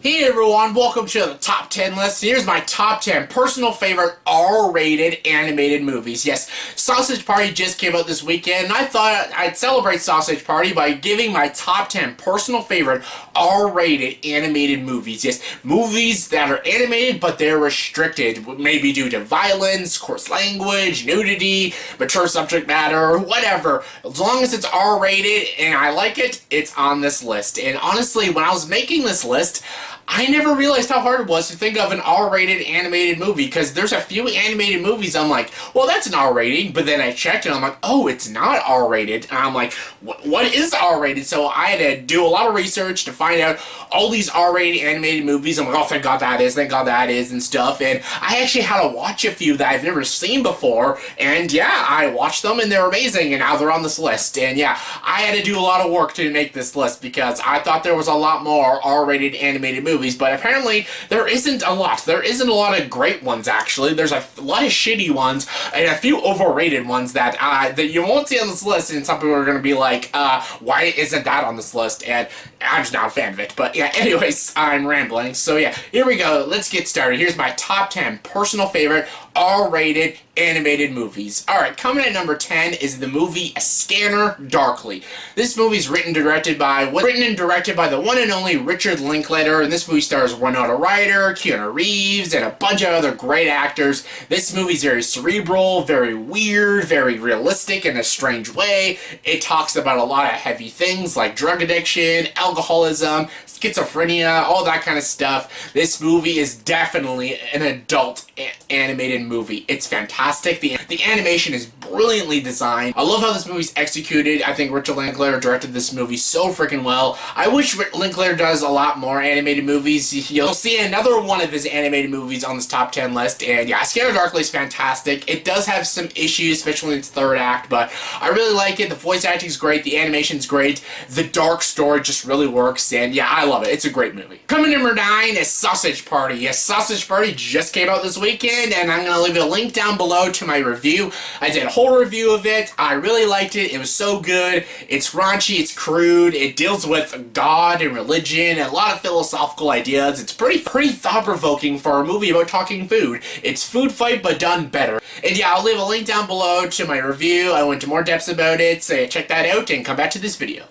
Hey everyone, welcome to the top 10 list. Here's my top 10 personal favorite R-rated animated movies. Yes, Sausage Party just came out this weekend, and I thought I'd celebrate Sausage Party by giving my top 10 personal favorite R-rated animated movies. Yes, movies that are animated, but they're restricted, maybe due to violence, coarse language, nudity, mature subject matter, whatever. As long as it's R-rated and I like it, it's on this list. And honestly, when I was making this list, I never realized how hard it was to think of an R-rated animated movie, because there's a few animated movies I'm like, well, that's an R rating, but then I checked and I'm like, oh, it's not R-rated, and I'm like, what is R-rated? So I had to do a lot of research to find out all these R-rated animated movies. I'm like, oh, thank God that is, and stuff, and I actually had to watch a few that I've never seen before, and yeah, I watched them, and they're amazing, and now they're on this list, and yeah, I had to do a lot of work to make this list, because I thought there was a lot more R-rated animated movies, but apparently there isn't a lot. There isn't a lot of great ones, actually. There's a lot of shitty ones and a few overrated ones that that you won't see on this list, and some people are going to be like, why isn't that on this list? And I'm just not a fan of it. But yeah, anyways, I'm rambling. So yeah, here we go. Let's get started. Here's my top 10 personal favorite R-rated animated movies. Alright, coming at number 10 is the movie A Scanner Darkly. This movie's written and directed by the one and only Richard Linklater, and this movie stars Winona Ryder, Keanu Reeves, and a bunch of other great actors. This movie's very cerebral, very weird, very realistic in a strange way. It talks about a lot of heavy things like drug addiction, alcoholism, schizophrenia, all that kind of stuff. This movie is definitely an adult animated movie. It's fantastic. The animation is brilliantly designed. I love how this movie's executed. I think Richard Linklater directed this movie so freaking well. I wish Linklater does a lot more animated movies. You'll see another one of his animated movies on this top 10 list, and yeah, Scanner Darkly is fantastic. It does have some issues, especially in its third act, but I really like it. The voice acting's great, the animation's great, the dark story just really works, and yeah, I love it. It's a great movie. Coming to number 9 is Sausage Party. Yes, Sausage Party just came out this weekend, and I'm going to leave a link down below to my review. I did a whole review of it. I really liked it. It was so good. It's raunchy, it's crude, it deals with God and religion and a lot of philosophical ideas. It's pretty thought-provoking for a movie about talking food. It's Food Fight, but done better. And yeah, I'll leave a link down below to my review. I went into more depths about it, so check that out and come back to this video.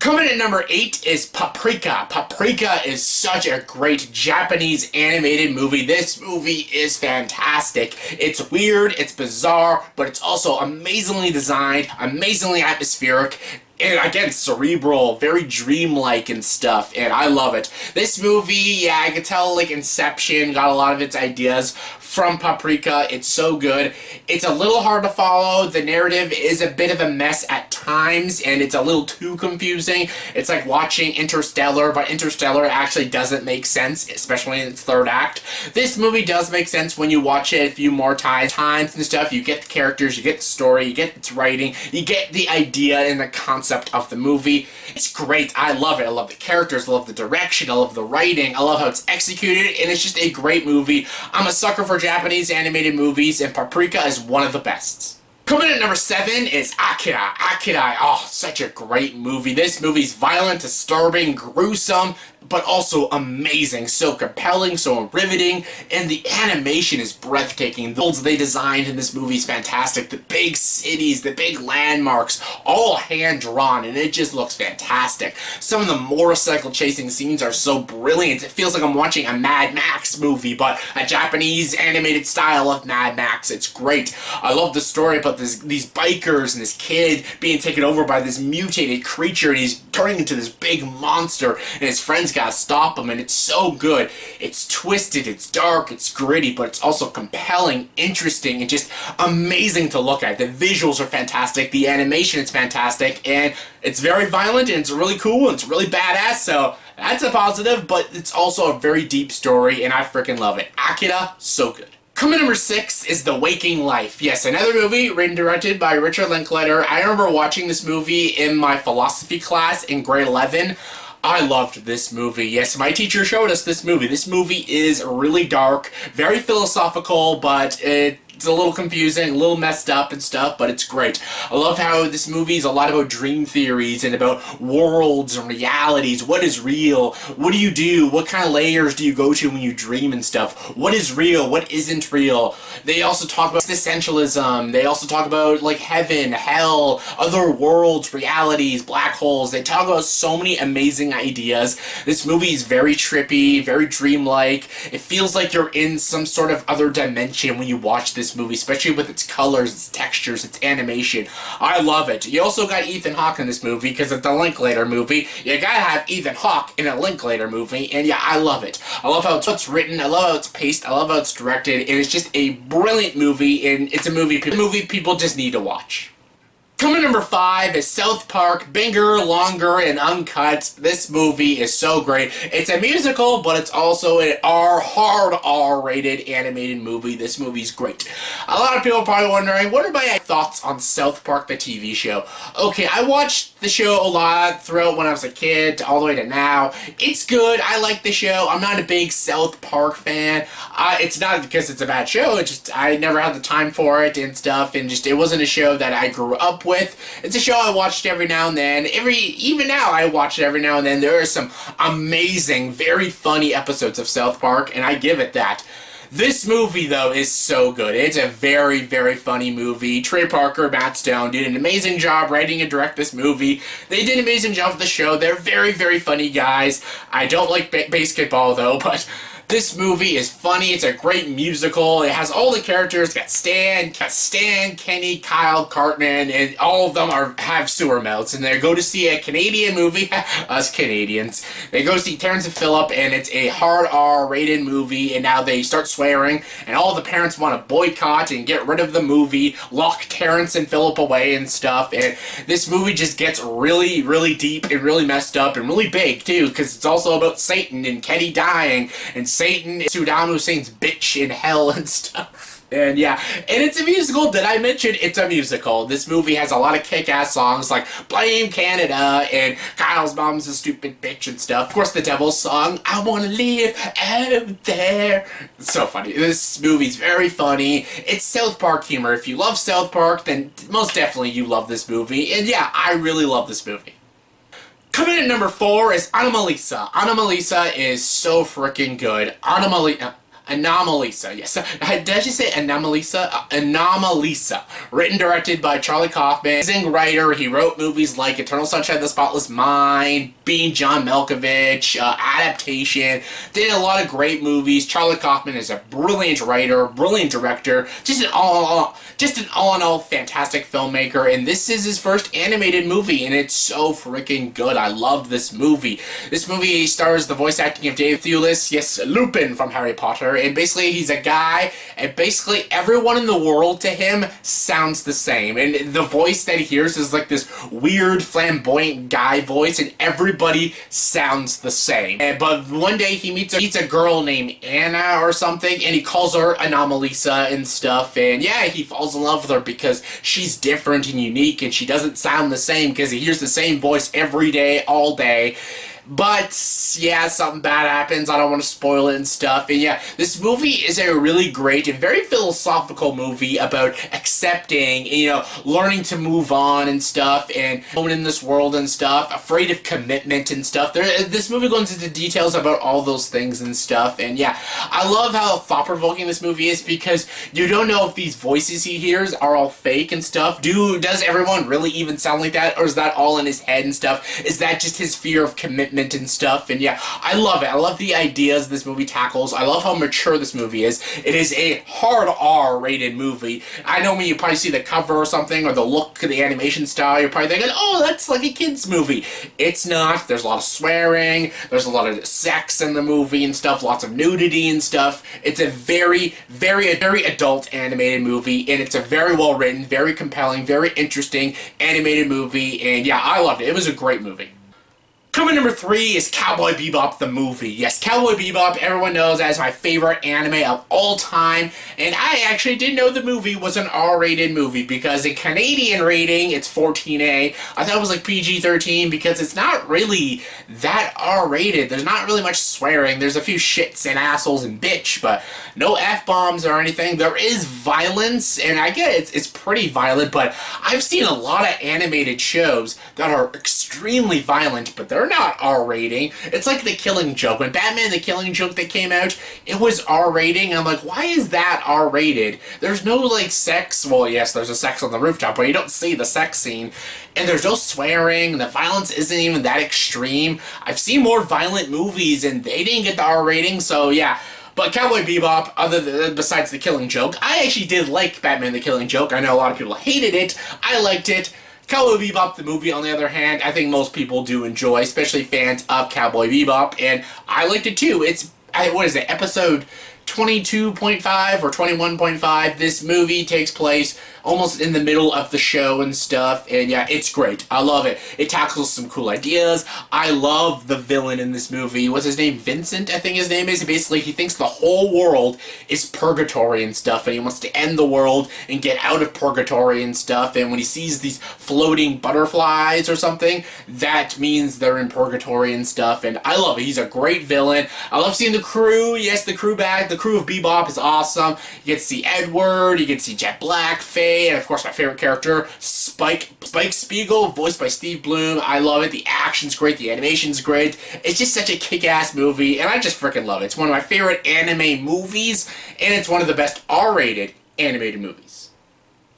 Coming at number 8 is Paprika. Paprika is such a great Japanese animated movie. This movie is fantastic. It's weird, it's bizarre, but it's also amazingly designed, amazingly atmospheric, and again, cerebral, very dreamlike and stuff, and I love it. This movie, yeah, I could tell, like, Inception got a lot of its ideas from Paprika. It's so good. It's a little hard to follow. The narrative is a bit of a mess at times, and it's a little too confusing. It's like watching Interstellar, but Interstellar actually doesn't make sense, especially in its third act. This movie does make sense when you watch it a few more times and stuff. You get the characters, you get the story, you get its writing, you get the idea and the concept of the movie. It's great. I love it. I love the characters, I love the direction, I love the writing, I love how it's executed, and it's just a great movie. I'm a sucker for Japanese animated movies, and Paprika is one of the best. Coming at number 7 is Akira. Akira, oh, such a great movie. This movie's violent, disturbing, gruesome, but also amazing. So compelling, so riveting, and the animation is breathtaking. The worlds they designed in this movie is fantastic. The big cities, the big landmarks, all hand-drawn, and it just looks fantastic. Some of the motorcycle chasing scenes are so brilliant. It feels like I'm watching a Mad Max movie, but a Japanese animated style of Mad Max. It's great. I love the story about these bikers and this kid being taken over by this mutated creature, and he's turning into this big monster, and his friends gotta stop him, and it's so good. It's twisted, it's dark, it's gritty, but it's also compelling, interesting, and just amazing to look at. The visuals are fantastic, the animation is fantastic, and it's very violent, and it's really cool, and it's really badass, so that's a positive, but it's also a very deep story, and I freaking love it. Akira, so good. Coming number 6 is The Waking Life. Yes, another movie written and directed by Richard Linklater. I remember watching this movie in my philosophy class in grade 11. I loved this movie. Yes, my teacher showed us this movie. This movie is really dark, very philosophical, but it It's a little confusing, a little messed up and stuff, but it's great. I love how this movie is a lot about dream theories and about worlds and realities. What is real? What do you do? What kind of layers do you go to when you dream and stuff? What is real? What isn't real? They also talk about existentialism. They also talk about like heaven, hell, other worlds, realities, black holes. They talk about so many amazing ideas. This movie is very trippy, very dreamlike. It feels like you're in some sort of other dimension when you watch this movie, especially with its colors, its textures, its animation. I love it. You also got Ethan Hawke in this movie because it's a Linklater movie. You gotta have Ethan Hawke in a Linklater movie, and yeah, I love it. I love how it's written, I love how it's paced, I love how it's directed, and it's just a brilliant movie, and it's a movie people just need to watch. Coming number 5 is South Park, Bigger, Longer, and Uncut. This movie is so great. It's a musical, but it's also an hard R-rated animated movie. This movie's great. A lot of people are probably wondering, what are my thoughts on South Park, the TV show? Okay, I watched the show a lot throughout when I was a kid, all the way to now. It's good. I like the show. I'm not a big South Park fan. It's not because it's a bad show. It's just I never had the time for it and stuff, and just it wasn't a show that I grew up with. It's a show I watched every now and then. Even now I watch it every now and then. There are some amazing, very funny episodes of South Park, and I give it that. This movie, though, is so good. It's a very, very funny movie. Trey Parker, Matt Stone did an amazing job writing and direct this movie. They did an amazing job with the show. They're very, very funny guys. I don't like basketball, though, but this movie is funny. It's a great musical. It has all the characters. It's got Stan, Kenny, Kyle, Cartman, and all of them have sewer mouths. And they go to see a Canadian movie. Us Canadians. They go see Terrence and Phillip, and it's a hard R-rated movie. And now they start swearing, and all the parents want to boycott and get rid of the movie, lock Terrence and Phillip away and stuff. And this movie just gets really, really deep and really messed up and really big too, because it's also about Satan and Kenny dying and Satan, Saddam Hussein's bitch in hell and stuff. And yeah, and it's a musical. Did I mention it's a musical? This movie has a lot of kick-ass songs like Blame Canada and Kyle's Mom's a Stupid Bitch and stuff. Of course, the Devil's song, I Wanna Live Out There. It's so funny. This movie's very funny. It's South Park humor. If you love South Park, then most definitely you love this movie. And yeah, I really love this movie. Coming in at number 4 is Anomalisa. Anomalisa is so freaking good. Anomalisa, yes. Did I just say Anomalisa? Anomalisa. Written, directed by Charlie Kaufman. Amazing writer. He wrote movies like Eternal Sunshine of the Spotless Mind, Being John Malkovich, Adaptation. Did a lot of great movies. Charlie Kaufman is a brilliant writer, brilliant director, just an all-in-all fantastic filmmaker, and this is his first animated movie, and it's so freaking good. I love this movie. This movie stars the voice acting of Dave Thewlis, yes, Lupin from Harry Potter, and basically he's a guy, and basically everyone in the world to him sounds the same, and the voice that he hears is like this weird, flamboyant guy voice, and everybody sounds the same. But one day he meets a girl named Anna or something, and he calls her Anomalisa and stuff, and yeah, he falls in love with her because she's different and unique, and she doesn't sound the same because he hears the same voice every day, all day. But, yeah, something bad happens. I don't want to spoil it and stuff. And yeah, this movie is a really great and very philosophical movie about accepting, you know, learning to move on and stuff, and going in this world and stuff, afraid of commitment and stuff. This movie goes into details about all those things and stuff. And yeah, I love how thought-provoking this movie is because you don't know if these voices he hears are all fake and stuff. Does everyone really even sound like that? Or is that all in his head and stuff? Is that just his fear of commitment and stuff? And yeah, I love it. I love the ideas this movie tackles. I love how mature this movie is. It is a hard R-rated movie. I know when you probably see the cover or something, or the look of the animation style, you're probably thinking, oh, that's like a kid's movie. It's not. There's a lot of swearing, there's a lot of sex in the movie and stuff, lots of nudity and stuff. It's a very, very adult animated movie, and it's a very well written, very compelling, very interesting animated movie, and yeah, I loved it. It was a great movie. Coming number 3 is Cowboy Bebop the movie. Yes, Cowboy Bebop, everyone knows as my favorite anime of all time, and I actually didn't know the movie was an R-rated movie because in Canadian rating, it's 14A. I thought it was like PG-13 because it's not really that R-rated. There's not really much swearing. There's a few shits and assholes and bitch, but no F-bombs or anything. There is violence, and I get it's pretty violent, but I've seen a lot of animated shows that are extremely violent, but they're not R-rating. It's like The Killing Joke. When Batman The Killing Joke that came out, it was R-rating. I'm like, why is that R-rated? There's no, like, sex. Well, yes, there's a sex on the rooftop, but you don't see the sex scene. And there's no swearing. The violence isn't even that extreme. I've seen more violent movies, and they didn't get the R-rating, so yeah. But Cowboy Bebop, besides The Killing Joke, I actually did like Batman The Killing Joke. I know a lot of people hated it. I liked it. Cowboy Bebop, the movie, on the other hand, I think most people do enjoy, especially fans of Cowboy Bebop, and I liked it too. It's, what is it, episode 22.5 or 21.5. This movie takes place almost in the middle of the show and stuff, and yeah, it's great. I love it. It tackles some cool ideas. I love the villain in this movie. What's his name? Vincent, I think his name is. Basically, he thinks the whole world is purgatory and stuff, and he wants to end the world and get out of purgatory and stuff, and when he sees these floating butterflies or something, that means they're in purgatory and stuff, and I love it. He's a great villain. I love seeing the crew. Yes, the crew back. The crew of Bebop is awesome. You get to see Edward, you get to see Jet Black, Faye, and of course my favorite character, Spike Spiegel, voiced by Steve Bloom. I love it. The action's great. The animation's great. It's just such a kick-ass movie, and I just freaking love it. It's one of my favorite anime movies, and it's one of the best R-rated animated movies.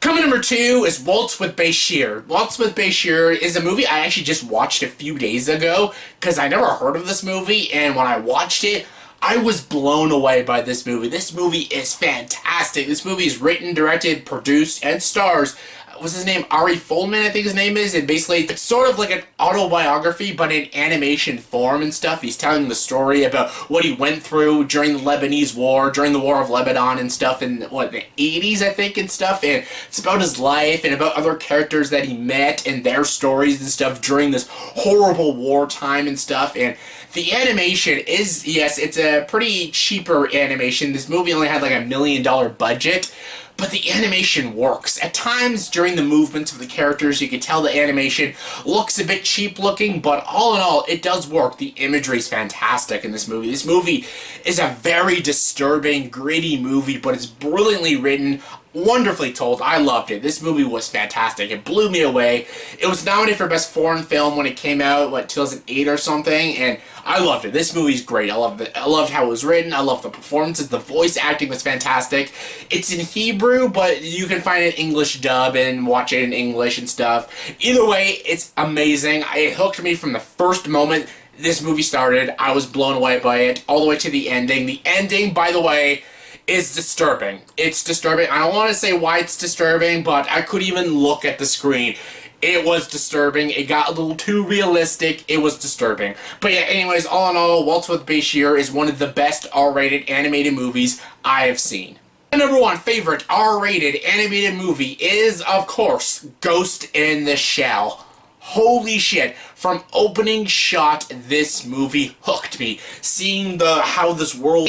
Coming number 2 is Waltz with Bashir. Waltz with Bashir is a movie I actually just watched a few days ago, because I never heard of this movie, and when I watched it, I was blown away by this movie. This movie is fantastic. This movie is written, directed, produced, and stars. What's his name? Ari Folman, I think his name is. And basically, it's sort of like an autobiography, but in animation form and stuff. He's telling the story about what he went through during the Lebanese War, during the War of Lebanon and stuff in, what, the 80s, I think, and stuff. And it's about his life and about other characters that he met and their stories and stuff during this horrible wartime and stuff. And the animation is, yes, it's a pretty cheaper animation. This movie only had like $1 million budget, but the animation works. At times during the movements of the characters, you can tell the animation looks a bit cheap looking, but all in all, it does work. The imagery is fantastic in this movie. This movie is a very disturbing, gritty movie, but it's brilliantly written, wonderfully told. I loved it. This movie was fantastic. It blew me away. It was nominated for Best Foreign Film when it came out, what, 2008 or something, and I loved it. This movie's great. I loved it. I loved how it was written. I loved the performances. The voice acting was fantastic. It's in Hebrew, but you can find an English dub and watch it in English and stuff. Either way, it's amazing. It hooked me from the first moment this movie started. I was blown away by it, all the way to the ending. The ending, by the way, is disturbing. It's disturbing. I don't want to say why it's disturbing, but I couldn't even look at the screen. It was disturbing. It got a little too realistic. It was disturbing. But yeah, anyways, all in all, Waltz with Bashir is one of the best R-rated animated movies I have seen. My number 1 favorite R-rated animated movie is, of course, Ghost in the Shell. Holy shit, from opening shot, this movie hooked me. Seeing how this world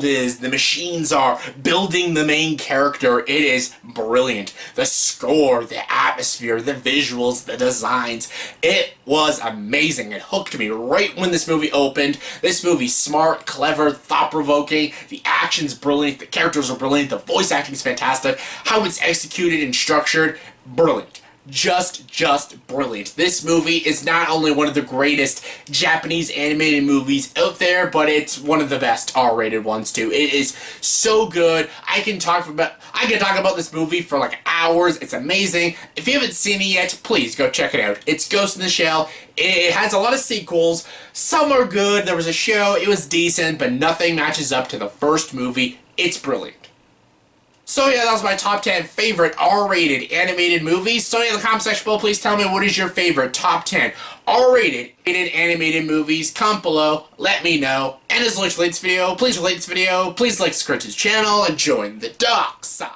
is, the machines are, building the main character, it is brilliant. The score, the atmosphere, the visuals, the designs, it was amazing. It hooked me right when this movie opened. This movie's smart, clever, thought-provoking, the action's brilliant, the characters are brilliant, the voice acting's fantastic, how it's executed and structured, brilliant. Just brilliant. This movie is not only one of the greatest Japanese animated movies out there, but it's one of the best R-rated ones too. It is so good. I can talk about this movie for like hours. It's amazing. If you haven't seen it yet, please go check it out. It's Ghost in the Shell. It has a lot of sequels. Some are good. There was a show. It was decent, but nothing matches up to the first movie. It's brilliant. So yeah, that was my top 10 favorite R-rated animated movies. So in the comment section below, please tell me what is your favorite top 10 R-rated animated movies. Comment below, let me know. And as always, like this video, please like, subscribe to this channel, and join the dark side.